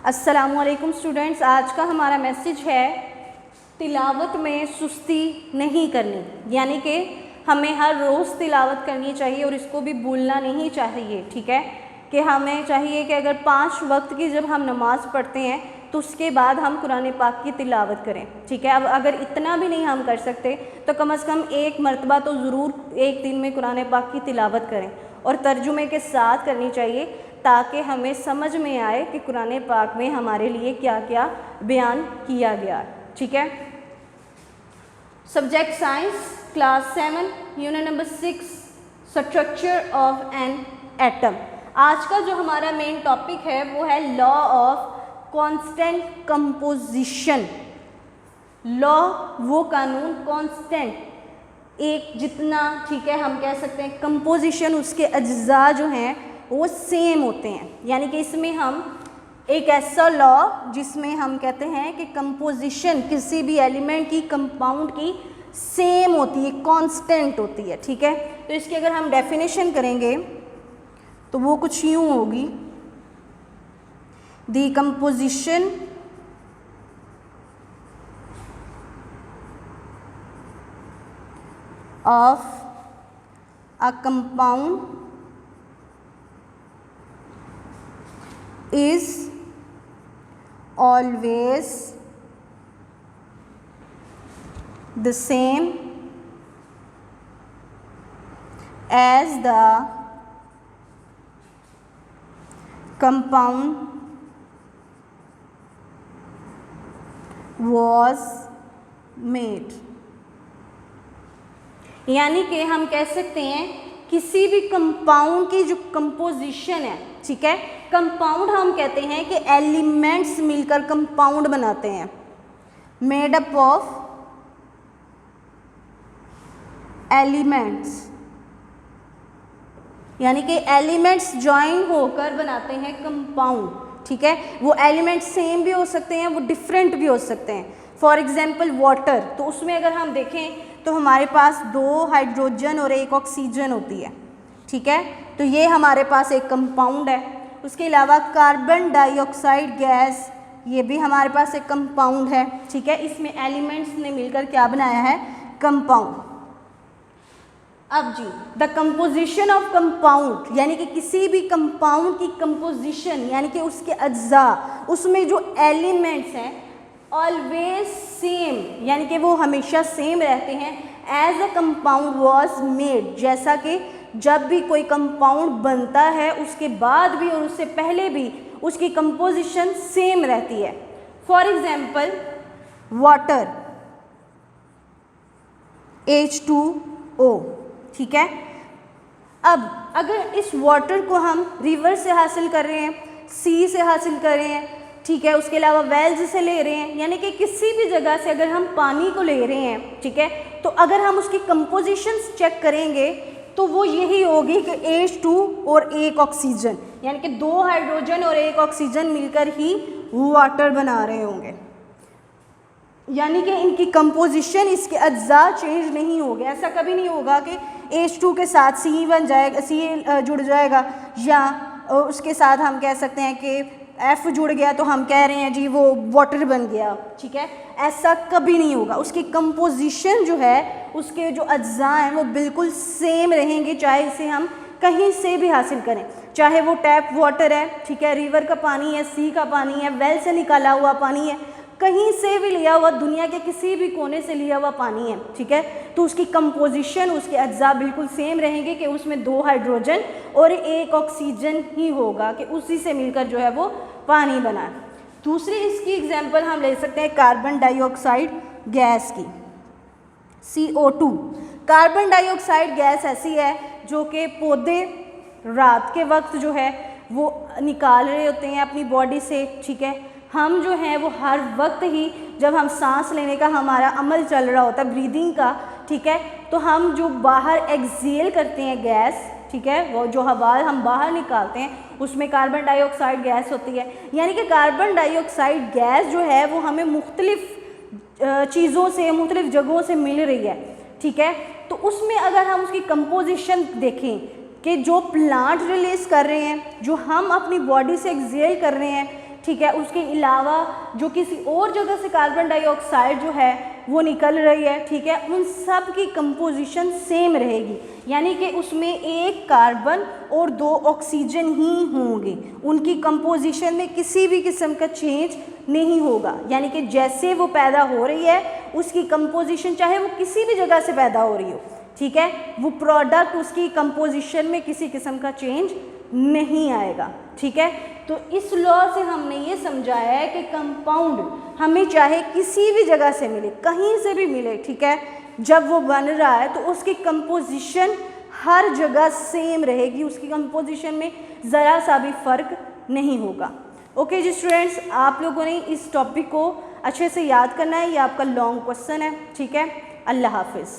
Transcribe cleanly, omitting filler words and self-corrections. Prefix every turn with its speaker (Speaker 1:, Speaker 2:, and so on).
Speaker 1: अस्सलामुअलैकुम स्टूडेंट्स, आज का हमारा मैसेज है तिलावत में सुस्ती नहीं करनी, यानी कि हमें हर रोज़ तिलावत करनी चाहिए और इसको भी भूलना नहीं चाहिए। ठीक है कि हमें चाहिए कि अगर 5 वक्त की जब हम नमाज़ पढ़ते हैं तो उसके बाद हम कुरान पाक की तिलावत करें। ठीक है, अब अगर इतना भी नहीं हम कर सकते तो कम से कम एक मरतबा तो ज़रूर एक दिन में कुरान पाक की तिलावत करें और तर्जुमे के साथ करनी चाहिए ताकि हमें समझ में आए कि कुरान पाक में हमारे लिए क्या क्या बयान किया गया। ठीक है, subject science class 7 unit number 6 structure of an atom. आज का जो हमारा मेन टॉपिक है वो है law of constant composition. Law वो कानून, कांस्टेंट एक जितना, ठीक है, हम कह सकते हैं कंपोजिशन उसके अज्जा जो हैं वो सेम होते हैं। यानी कि इसमें हम एक ऐसा लॉ जिसमें हम कहते हैं कि कंपोजिशन किसी भी एलिमेंट की, कंपाउंड की सेम होती है, कांस्टेंट होती है। ठीक है, तो इसकी अगर हम डेफिनेशन करेंगे तो वो कुछ यूँ होगी, the composition of a compound is always the same as the compound was made। यानी कि हम कह सकते हैं किसी भी कंपाउंड की जो कंपोजिशन है, ठीक है, कंपाउंड हम कहते हैं कि एलिमेंट्स मिलकर कंपाउंड बनाते हैं, मेड अप ऑफ एलिमेंट्स, यानी कि एलिमेंट्स ज्वाइन होकर बनाते हैं कंपाउंड। ठीक है, वो एलिमेंट्स सेम भी हो सकते हैं, वो डिफरेंट भी हो सकते हैं। फॉर एग्जांपल वाटर, तो उसमें अगर हम देखें तो हमारे पास 2 हाइड्रोजन और 1 ऑक्सीजन होती है। ठीक है, तो ये हमारे पास एक कंपाउंड है। उसके अलावा कार्बन डाइऑक्साइड गैस, ये भी हमारे पास एक कंपाउंड है। ठीक है, इसमें एलिमेंट्स ने मिलकर क्या बनाया है, कंपाउंड। अब जी, द कंपोजिशन ऑफ कंपाउंड, यानी कि किसी भी कंपाउंड की कंपोजिशन यानी कि उसके अज्जा, उसमें जो एलिमेंट्स हैं ऑलवेज सेम, यानी कि वो हमेशा सेम रहते हैं as a compound was made, जैसा कि जब भी कोई कंपाउंड बनता है उसके बाद भी और उससे पहले भी उसकी कंपोजिशन सेम रहती है। For example water H2O। ठीक है, अब अगर इस वाटर को हम रिवर से हासिल कर रहे हैं, सी से हासिल कर रहे हैं, ठीक है, उसके अलावा वेल्स से ले रहे हैं, यानी कि किसी भी जगह से अगर हम पानी को ले रहे हैं, ठीक है, तो अगर हम उसकी कंपोजिशंस चेक करेंगे तो वो यही होगी कि H2 और 1 ऑक्सीजन, यानी कि 2 हाइड्रोजन और 1 ऑक्सीजन मिलकर ही वाटर बना रहे होंगे। यानी कि इनकी कंपोजिशन, इसके अज्जा चेंज नहीं होंगे। ऐसा कभी नहीं होगा कि H2 के साथ C बन जाएगा, C जुड़ जाएगा, या उसके साथ हम कह सकते हैं कि F जुड़ गया तो हम कह रहे हैं जी वो वाटर बन गया। ठीक है, ऐसा कभी नहीं होगा। उसकी कंपोजिशन जो है, उसके जो अज्जा हैं वो बिल्कुल सेम रहेंगे, चाहे इसे हम कहीं से भी हासिल करें, चाहे वो टैप वाटर है, ठीक है, रिवर का पानी है, सी का पानी है, वेल से निकाला हुआ पानी है, कहीं से भी लिया हुआ, दुनिया के किसी भी कोने से लिया हुआ पानी है। ठीक है, तो उसकी कंपोजिशन, उसके अज्जा बिल्कुल सेम रहेंगे कि उसमें 2 हाइड्रोजन और 1 ऑक्सीजन ही होगा कि उसी से मिलकर जो है वो पानी बना। दूसरी इसकी एग्जांपल हम ले सकते हैं कार्बन डाइऑक्साइड गैस की, CO2। कार्बन डाइऑक्साइड गैस ऐसी है जो कि पौधे रात के वक्त जो है वो निकाल रहे होते हैं अपनी बॉडी से। ठीक है, हम जो हैं वो हर वक्त ही जब हम सांस लेने का हमारा अमल चल रहा होता है, ब्रीदिंग का, ठीक है, तो हम जो बाहर एक्सहेल करते हैं गैस, ठीक है, वो जो हवा हम बाहर निकालते हैं उसमें कार्बन डाइऑक्साइड गैस होती है। यानी कि कार्बन डाइऑक्साइड गैस जो है वो हमें मुख्तलिफ चीज़ों से, मुख्तलिफ जगहों से मिल रही है। ठीक है, तो उसमें अगर हम उसकी कंपोजिशन देखें कि जो प्लांट रिलीज़ कर रहे हैं, जो हम अपनी बॉडी से एक्सहेल कर रहे हैं, ठीक है, उसके अलावा जो किसी और जगह से कार्बन डाइऑक्साइड जो है वो निकल रही है, ठीक है, उन सब की कंपोजिशन सेम रहेगी, यानी कि उसमें एक कार्बन और 2 ऑक्सीजन ही होंगे, उनकी कंपोजिशन में किसी भी किस्म का चेंज नहीं होगा, यानी कि जैसे वो पैदा हो रही है उसकी कंपोजिशन चाहे वो किसी भी जगह से पैदा हो रही हो, ठीक है, वो प्रोडक्ट उसकी कंपोजिशन में किसी किस्म का चेंज नहीं आएगा, ठीक है। तो इस लॉ से हमने ये समझाया है कि कंपाउंड हमें चाहे किसी भी जगह से मिले, कहीं से भी मिले, ठीक है, जब वो बन रहा है तो उसकी कंपोजिशन हर जगह सेम रहेगी, उसकी कंपोजिशन में ज़रा सा भी फ़र्क नहीं होगा। ओके जी स्टूडेंट्स, आप लोगों ने इस टॉपिक को अच्छे से याद करना है, ये आपका लॉन्ग क्वेश्चन है, ठीक है। अल्लाह हाफिज़।